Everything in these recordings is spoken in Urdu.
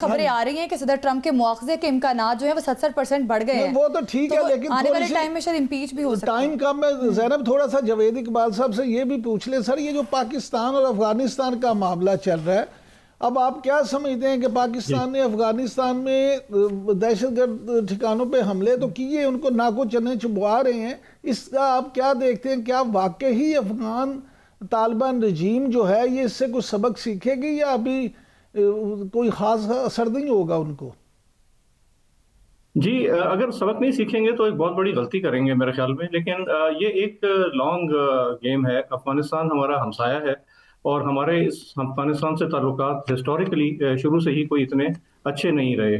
خبریں آ رہی ہیں کہ صدر ٹرمپ کے مواخذے کے امکانات جو ہیں وہ 70% بڑھ گئے ہیں. وہ تو ٹھیک ہے لیکن آنے والے ٹائم میں شاید امپیچ بھی ہو سکتا ہے. ٹائم کم ہے. زینب تھوڑا سا جاوید اقبال صاحب سے یہ بھی پوچھ لیں سر، یہ جو پاکستان اور افغانستان کا معاملہ چل رہا ہے، اب آپ کیا سمجھتے ہیں کہ پاکستان نے افغانستان میں دہشت گرد ٹھکانوں پہ حملے تو کیے، ان کو ناکو چنے چبوا رہے ہیں، اس کا آپ کیا دیکھتے ہیں؟ کیا واقعی افغان طالبان رجیم جو ہے یہ اس سے کچھ سبق سیکھے گی یا ابھی کوئی خاص اثر نہیں ہوگا ان کو؟ جی اگر سبق نہیں سیکھیں گے تو ایک بہت بڑی غلطی کریں گے میرے خیال میں. لیکن یہ ایک لانگ گیم ہے. افغانستان ہمارا ہمسایہ ہے اور ہمارے اس افغانستان سے تعلقات ہسٹوریکلی شروع سے ہی کوئی اتنے اچھے نہیں رہے،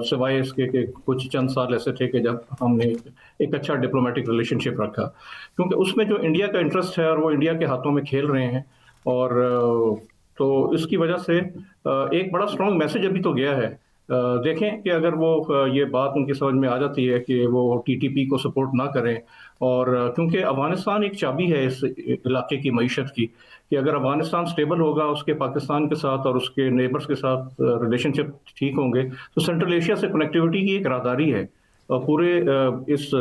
سوائے اس کے کہ کچھ چند سال ایسے تھے کہ جب ہم نے ایک اچھا ڈپلومیٹک ریلیشن شپ رکھا، کیونکہ اس میں جو انڈیا کا انٹرسٹ ہے اور وہ انڈیا کے ہاتھوں میں کھیل رہے ہیں. اور تو اس کی وجہ سے ایک بڑا اسٹرانگ میسج ابھی تو گیا ہے. دیکھیں کہ اگر وہ یہ بات ان کی سمجھ میں آ جاتی ہے کہ وہ ٹی ٹی پی کو سپورٹ نہ کریں، اور کیونکہ افغانستان ایک چابی ہے اس علاقے کی معیشت کی، کہ اگر افغانستان سٹیبل ہوگا، اس کے پاکستان کے ساتھ اور اس کے نیبرز کے ساتھ ریلیشن شپ ٹھیک ہوں گے، تو سینٹرل ایشیا سے کنیکٹیوٹی کی ایک راہداری ہے. پورے اس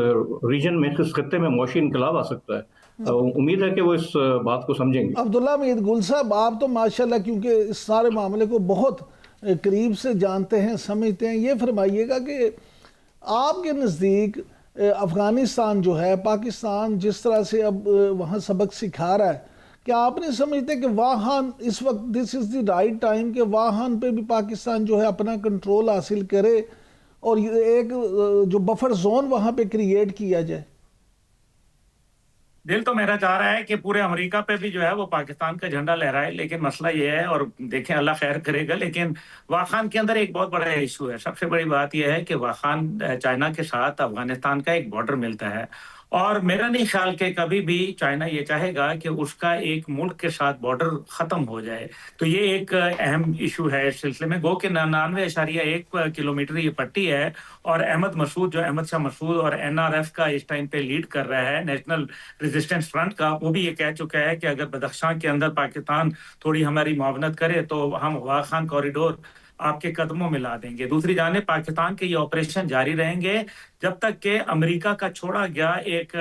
ریجن میں، اس خطے میں معاشی انقلاب آ سکتا ہے. امید ہے کہ وہ اس بات کو سمجھیں گے. عبداللہ امید گل صاحب، آپ تو ماشاءاللہ کیونکہ اس سارے معاملے کو بہت قریب سے جانتے ہیں، سمجھتے ہیں، یہ فرمائیے گا کہ آپ کے نزدیک افغانستان جو ہے پاکستان جس طرح سے اب وہاں سبق سکھا رہا ہے، کیا آپ نہیں سمجھتے کہ وہاں اس وقت دس از دی رائٹ ٹائم کہ وہاں پہ بھی پاکستان جو ہے اپنا کنٹرول حاصل کرے اور ایک جو بفر زون وہاں پہ کریٹ کیا جائے؟ دل تو میرا چاہ رہا ہے کہ پورے امریکہ پہ بھی جو ہے وہ پاکستان کا جھنڈا لہرائے، لیکن مسئلہ یہ ہے، اور دیکھیں اللہ خیر کرے گا، لیکن واخان کے اندر ایک بہت بڑا ایشو ہے. سب سے بڑی بات یہ ہے کہ واخان چائنا کے ساتھ افغانستان کا ایک بارڈر ملتا ہے، اور میرا نہیں خیال کہ کبھی بھی چائنا یہ چاہے گا کہ اس کا ایک ملک کے ساتھ بارڈر ختم ہو جائے. تو یہ ایک اہم ایشو ہے اس سلسلے میں. گو کہ 99.1 کلومیٹر یہ پٹی ہے، اور احمد مسعود جو احمد شاہ مسعود اور NRF کا اس ٹائم پہ لیڈ کر رہا ہے، نیشنل ریزسٹنس فرنٹ کا، وہ بھی یہ کہہ چکا ہے کہ اگر بدخشاں کے اندر پاکستان تھوڑی ہماری معاونت کرے تو ہم واخان کوریڈور آپ کے قدموں میں لا دیں گے. دوسری جانب پاکستان کے یہ آپریشن جاری رہیں گے جب تک کہ امریکہ کا چھوڑا گیا ایک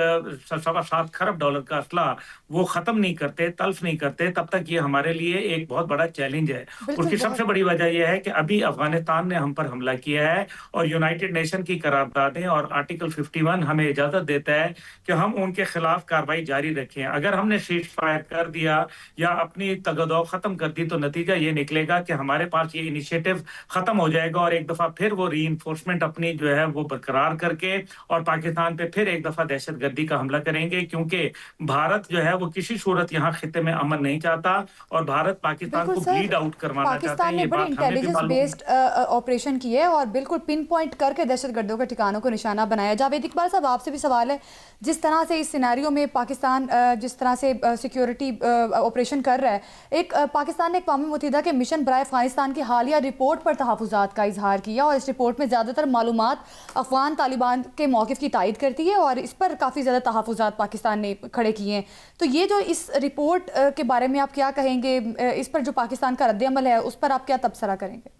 $7.25 کروڑ کا اسلحہ وہ ختم نہیں کرتے، تلف نہیں کرتے، تب تک یہ ہمارے لیے ایک بہت بڑا چیلنج ہے. اس کی سب سے بڑی وجہ یہ ہے کہ ابھی افغانستان نے ہم پر حملہ کیا ہے، اور یونائٹڈ نیشن کی قراردادیں اور آرٹیکل 51 ہمیں اجازت دیتا ہے کہ ہم ان کے خلاف کارروائی جاری رکھیں. اگر ہم نے سیز فائر کر دیا یا اپنی تگدو ختم کر دی تو نتیجہ یہ نکلے گا کہ ہمارے پاس یہ انیشیٹو ختم ہو جائے گا، اور ایک دفعہ پھر وہ ری انفورسمنٹ اپنی جو ہے وہ برقرار کر کے اور پاکستان پہ پھر ایک دفعہ دہشت گردی کا حملہ کریں گے. کیونکہ بھارت جو ہے وہ کسی صورت یہاں خطے میں امن نہیں چاہتا، اور بھارت پاکستان کو بلیڈ آؤٹ کروانا چاہتا ہے. پاکستان نے بڑی انٹیلیجنس بیسڈ آپریشن کی ہے اور بالکل پن پوائنٹ کر کے دہشت گردوں کے ٹھکانوں کو نشانہ بنایا. جاوید اقبال صاحب، آپ سے بھی سوال ہے، جس طرح سے اس سینیریو میں پاکستان جس طرح سے سیکیورٹی آپریشن کر رہا ہے، ایک پاکستان نے اقوام متحدہ کے مشن برائے افغانستان کی حالیہ رپورٹ پر تحفظات کا اظہار کیا، اور اس رپورٹ میں زیادہ تر معلومات افغان طالبان کے موقف کی تائید کرتی ہے، اور اس پر کافی زیادہ تحفظات پاکستان نے کھڑے کیے ہیں. تو یہ جو اس رپورٹ کے بارے میں آپ کیا کہیں گے، اس پر جو پاکستان کا رد عمل ہے اس پر آپ کیا تبصرہ کریں گے؟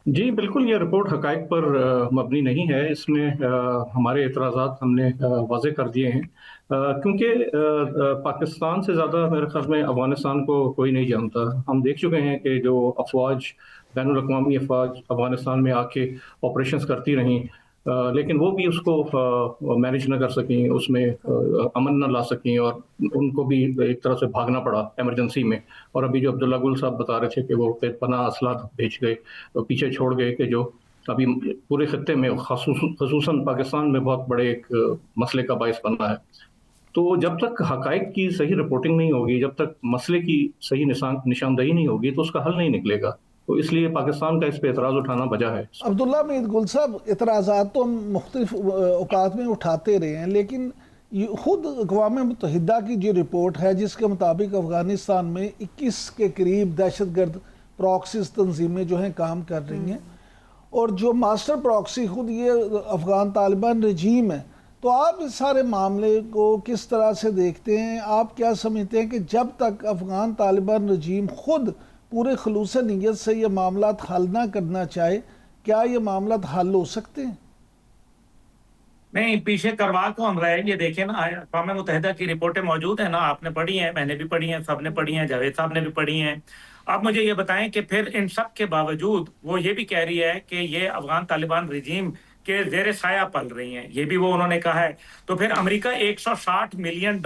جی بالکل، یہ رپورٹ حقائق پر مبنی نہیں ہے. اس میں ہمارے اعتراضات ہم نے واضح کر دیے ہیں، کیونکہ پاکستان سے زیادہ میرے خیال میں افغانستان کو کوئی نہیں جانتا. ہم دیکھ چکے ہیں کہ جو افواج، بین الاقوامی افواج افغانستان میں آ کے آپریشنز کرتی رہیں، لیکن وہ بھی اس کو مینیج نہ کر سکیں، اس میں امن نہ لا سکیں، اور ان کو بھی ایک طرح سے بھاگنا پڑا ایمرجنسی میں. اور ابھی جو عبداللہ گل صاحب بتا رہے تھے کہ وہ پناہ اسلحہ بھیج گئے، پیچھے چھوڑ گئے، کہ جو ابھی پورے خطے میں خصوصاً پاکستان میں بہت بڑے ایک مسئلے کا باعث بنا ہے. تو جب تک حقائق کی صحیح رپورٹنگ نہیں ہوگی، جب تک مسئلے کی صحیح نشاندہی نہیں ہوگی، تو اس کا حل نہیں نکلے گا. تو اس لیے پاکستان کا اس پہ اعتراض اٹھانا بجا ہے. عبداللہ امید گل صاحب، اعتراضات تو ہم مختلف اوقات میں اٹھاتے رہے ہیں، لیکن خود اقوام متحدہ کی جو رپورٹ ہے جس کے مطابق افغانستان میں 21 کے قریب دہشت گرد پراکسیز تنظیمیں جو ہیں کام کر رہی ہیں، اور جو ماسٹر پراکسی خود یہ افغان طالبان رجیم ہے. تو آپ اس سارے معاملے کو کس طرح سے دیکھتے ہیں؟ آپ کیا سمجھتے ہیں کہ جب تک افغان طالبان رجیم خود پورے خلوص نیت سے یہ معاملات حل نہ کرنا چاہے، کیا یہ معاملات حل ہو سکتے ہیں؟ نہیں، پیچھے کروا کون رہا ہے؟ یہ دیکھیں نا، اقوام متحدہ کی رپورٹیں موجود ہیں نا، آپ نے پڑھی ہیں، میں نے بھی پڑھی ہیں، سب نے پڑھی ہیں، جاوید صاحب نے بھی پڑھی ہیں. آپ مجھے یہ بتائیں کہ پھر ان سب کے باوجود وہ یہ بھی کہہ رہی ہے کہ یہ افغان طالبان رجیم کے زیر سایہ پل رہی ہیں، یہ بھی وہ انہوں نے کہا ہے. تو پھر امریکہ $160 ملین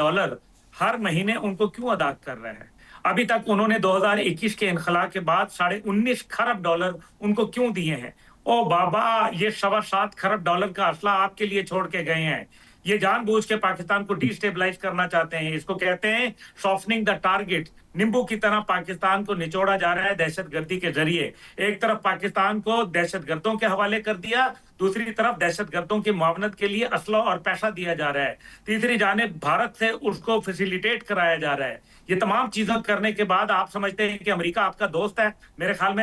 ہر مہینے ان کو کیوں ادا کر رہا ہے؟ ابھی تک انہوں نے 2021 کے انخلا کے بعد $19.5 کھرب ان کو کیوں دیے ہیں؟ او بابا، یہ $7.25 کھرب کا اسلحہ آپ کے لیے چھوڑ کے گئے ہیں. یہ جان بوجھ کے پاکستان کو ڈی سٹیبلائز کرنا چاہتے ہیں. اس کو کہتے ہیں سافٹننگ دا ٹارگٹ. نیمبو کی طرح پاکستان کو نچوڑا جا رہا ہے دہشت گردی کے ذریعے. ایک طرف پاکستان کو دہشت گردوں کے حوالے کر دیا، دوسری طرف دہشت گردوں کی معاونت کے لیے اسلحہ اور پیسہ دیا جا رہا ہے، تیسری جانب بھارت سے اس کو فیسیلیٹیٹ کرایا جا رہا ہے. یہ تمام چیزیں کرنے کے بعد آپ سمجھتے ہیں کہ امریکہ آپ کا دوست ہے؟ میرے خیال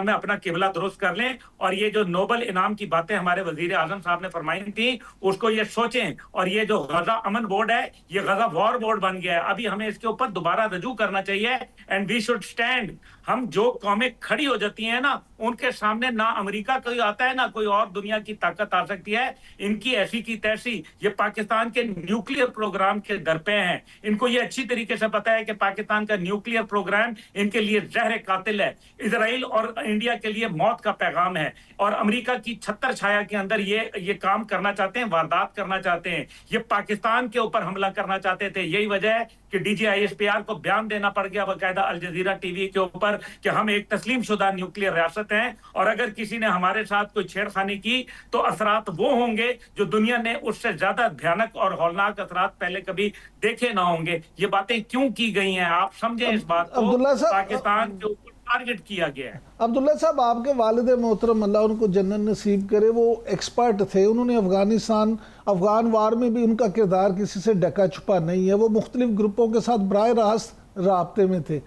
میں اپنا قبلہ درست کر لیں، اور یہ جو نوبل انعام کی باتیں ہمارے وزیر اعظم صاحب نے فرمائی تھی اس کو یہ سوچیں. اور یہ جو غزہ امن بورڈ ہے یہ غزہ وار بورڈ بن گیا ہے. ابھی ہمیں اس کے اوپر دوبارہ رجوع کرنا چاہیے. And we should stand. ہم جو قومیں کھڑی ہو جاتی ہیں نا، ان کے سامنے نہ امریکہ کوئی آتا ہے نہ کوئی اور دنیا کی طاقت آ سکتی ہے. ان کی ایسی کی تیسی. یہ پاکستان کے نیوکلیئر پروگرام کے درپے ہیں. ان کو یہ اچھی طریقے سے پتا ہے کہ پاکستان کا نیوکلیئر پروگرام ان کے لیے زہر قاتل ہے، اسرائیل اور انڈیا کے لیے موت کا پیغام ہے. اور امریکہ کی چھتر چھایا کے اندر یہ کام کرنا چاہتے ہیں، واردات کرنا چاہتے ہیں. یہ پاکستان کے اوپر حملہ کرنا چاہتے تھے. یہی وجہ ہے کہ ڈی جی ISPR کو بیان دینا پڑ گیا باقاعدہ الجزیرہ ٹی وی کے اوپر کہ ہم ایک تسلیم شدہ نیوکلیئر ریاست ہیں، اور اگر کسی نے ہمارے ساتھ کوئی چھیڑخانی کی تو اثرات وہ ہوں گے جو دنیا نے اس سے زیادہ بھیانک اور ہولناک اثرات پہلے کبھی دیکھے نہ ہوں گے. یہ باتیں کیوں کی گئی ہیں؟ آپ سمجھیں اس بات کو. پاکستان کے اوپر ٹارگٹ کیا گیا ہے. عبداللہ صاحب، آپ کے والد محترم اللہ ان کو جنت نصیب کرے، وہ ایکسپرٹ تھے. انہوں نے افغان وار میں بھی ان کا کردار کسی سے ڈکا چھپا نہیں ہے. وہ مختلف گروپوں کے ساتھ براہ راست رابطے میں تھے.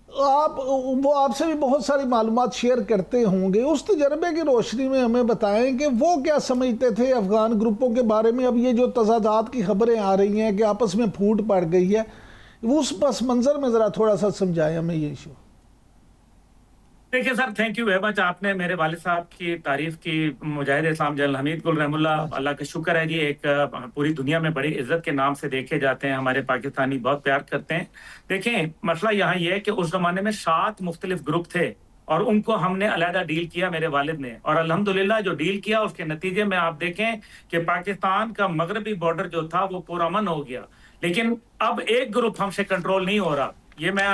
وہ آپ سے بھی بہت ساری معلومات شیئر کرتے ہوں گے. اس تجربے کی روشنی میں ہمیں بتائیں کہ وہ کیا سمجھتے تھے افغان گروپوں کے بارے میں. اب یہ جو تضادات کی خبریں آ رہی ہیں کہ آپس میں پھوٹ پڑ گئی ہے، اس پس منظر میں ذرا تھوڑا سا سمجھائیں ہمیں یہ ایشو. دیکھیں سر، تھینک یو ویری مچ. آپ نے میرے والد صاحب کی تعریف کی. مجاہد اسلام جنرل حمید گل رحم اللہ کا شکر ہے جی. ایک پوری دنیا میں بڑی عزت کے نام سے دیکھے جاتے ہیں. ہمارے پاکستانی بہت پیار کرتے ہیں. دیکھیں، مسئلہ یہاں یہ ہے کہ اس زمانے میں 7 مختلف گروپ تھے اور ان کو ہم نے علیحدہ ڈیل کیا میرے والد نے. اور الحمدللہ جو ڈیل کیا اس کے نتیجے میں آپ دیکھیں کہ پاکستان کا مغربی بارڈر جو تھا وہ پرامن ہو گیا. لیکن اب ایک گروپ ہم سے کنٹرول نہیں ہو رہا. یہ میں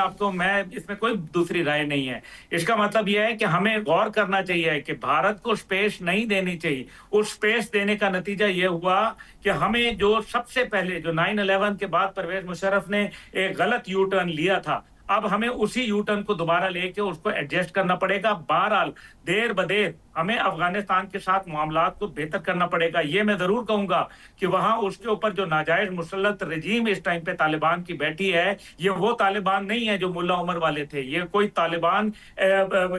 اس میں کوئی دوسری رائے نہیں ہے. اس کا مطلب یہ ہے کہ ہمیں غور کرنا چاہیے کہ بھارت کو سپیس نہیں دینی چاہیے. اس سپیس دینے کا نتیجہ یہ ہوا کہ ہمیں جو سب سے پہلے جو 9/11 کے بعد پرویز مشرف نے ایک غلط یو ٹرن لیا تھا، اب ہمیں اسی یو ٹرن کو دوبارہ لے کے اس کو ایڈجسٹ کرنا پڑے گا. بہرحال دیر بدیر ہمیں افغانستان کے ساتھ معاملات کو بہتر کرنا پڑے گا. یہ میں ضرور کہوں گا کہ وہاں اس کے اوپر جو ناجائز مسلط رجیم اس ٹائم پہ طالبان کی بیٹھی ہے، یہ وہ طالبان نہیں ہے جو ملا عمر والے تھے. یہ کوئی طالبان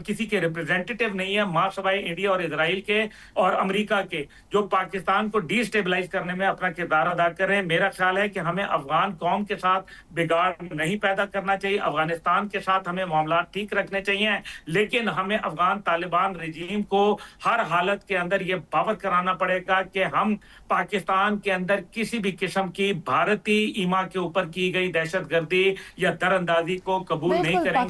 کسی کے ریپرزینٹیٹیو نہیں ہے ماں سوائے انڈیا اور اسرائیل کے اور امریکہ کے، جو پاکستان کو ڈی سٹیبلائز کرنے میں اپنا کردار ادا کر رہے ہیں. میرا خیال ہے کہ ہمیں افغان قوم کے ساتھ بگاڑ نہیں پیدا کرنا چاہیے. افغانستان کے ساتھ ہمیں معاملات ٹھیک رکھنے چاہیے، لیکن ہمیں افغان طالبان رجیم کو ہر حالت کے اندر یہ باور کرانا پڑے گا کہ ہم پاکستان کے اندر کسی بھی قسم کی بھارتی ایما کے اوپر کی گئی دہشت گردی یا در اندازی کو قبول نہیں کریں گے.